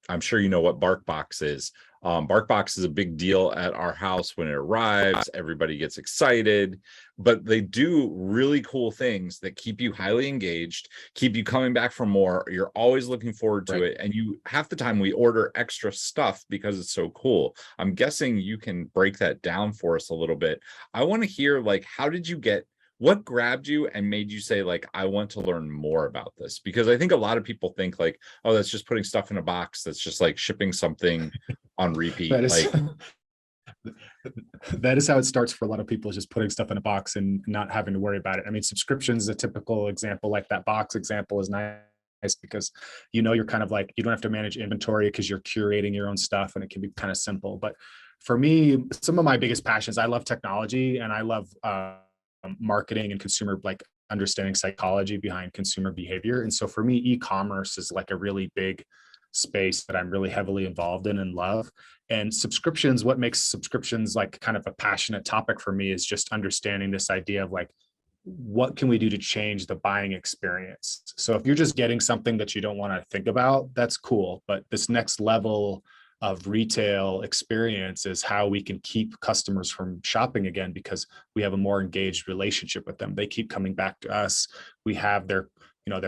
I'm sure you know what BarkBox is. BarkBox is a big deal at our house when it arrives. Everybody gets excited, but they do really cool things that keep you highly engaged, keep you coming back for more. You're always looking forward to Right. it. And you half the time we order extra stuff because it's so cool. I'm guessing you can break that down for us a little bit. I want to hear, like, how did you get what grabbed you and made you say, like, I want to learn more about this? Because I think a lot of people think, like, oh, that's just putting stuff in a box. That's just like shipping something on That repeat. is Like, that is how it starts for a lot of people, is just putting stuff in a box and not having to worry about it. I mean, subscriptions is a typical example. Like that box example is nice because you're kind of like, you don't have to manage inventory because you're curating your own stuff and it can be kind of simple. But for me, some of my biggest passions, I love technology and I love marketing and consumer, like understanding psychology behind consumer behavior. And so for me, e-commerce is like a really big space that I'm really heavily involved in and love. And subscriptions, what makes subscriptions like kind of a passionate topic for me is just understanding this idea of like, what can we do to change the buying experience? So if you're just getting something that you don't want to think about, that's cool. But this next level of retail experience is how we can keep customers from shopping again because we have a more engaged relationship with them. They keep coming back to us. We have their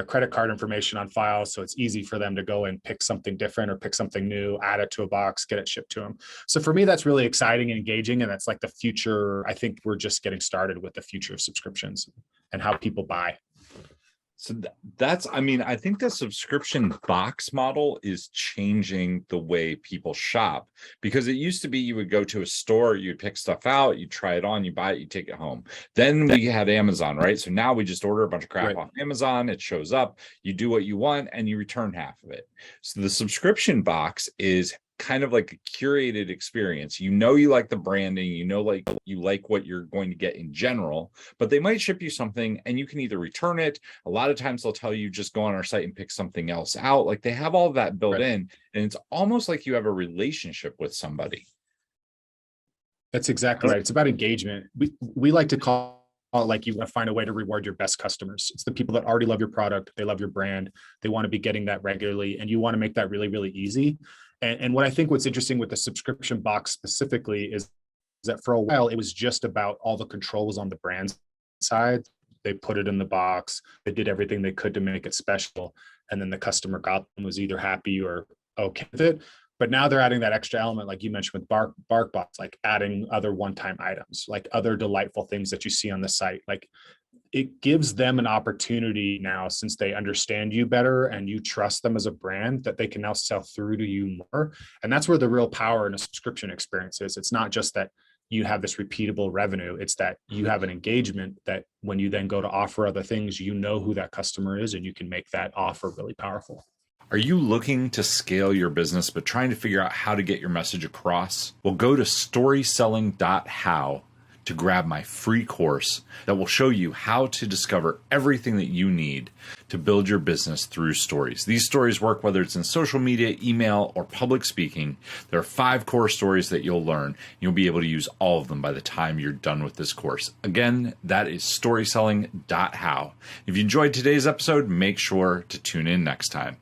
credit card information on file, so it's easy for them to go and pick something different or pick something new, add it to a box, get it shipped to them. So for me, that's really exciting and engaging, and that's like the future. I think we're just getting started with the future of subscriptions and how people buy. so that's, I mean, I think the subscription box model is changing the way people shop, because it used to be you would go to a store, you'd pick stuff out, you try it on, you buy it, you take it home. Then we had Amazon, right? So now we just order a bunch of crap Right. off Amazon, it shows up, you do what you want, and you return half of it. So the subscription box is kind of like a curated experience. You like the branding, like you like what you're going to get in general, but they might ship you something and you can either return it. A lot of times they'll tell you just go on our site and pick something else out. Like, they have all of that built Right. in, and it's almost like you have a relationship with somebody. That's exactly right. It's about engagement. We like to call it, like, you want to find a way to reward your best customers. It's the people that already love your product, they love your brand, they want to be getting that regularly, and you want to make that really, really easy. And what I think what's interesting with the subscription box specifically is that for a while it was just about all the control was on the brand side. They put it in the box, they did everything they could to make it special, and then the customer got them, was either happy or okay with it. But now they're adding that extra element, like you mentioned with BarkBox, like adding other one-time items, like other delightful things that you see on the site. Like, it gives them an opportunity now, since they understand you better and you trust them as a brand, that they can now sell through to you more. And that's where the real power in a subscription experience is. It's not just that you have this repeatable revenue, it's that you have an engagement that when you then go to offer other things, you know who that customer is and you can make that offer really powerful. Are you looking to scale your business but trying to figure out how to get your message across? Well, go to storyselling.how to grab my free course that will show you how to discover everything that you need to build your business through stories. These stories work whether it's in social media, email, or public speaking. There are 5 core stories that you'll learn. You'll be able to use all of them by the time you're done with this course. Again, that is storyselling.how. If you enjoyed today's episode, make sure to tune in next time.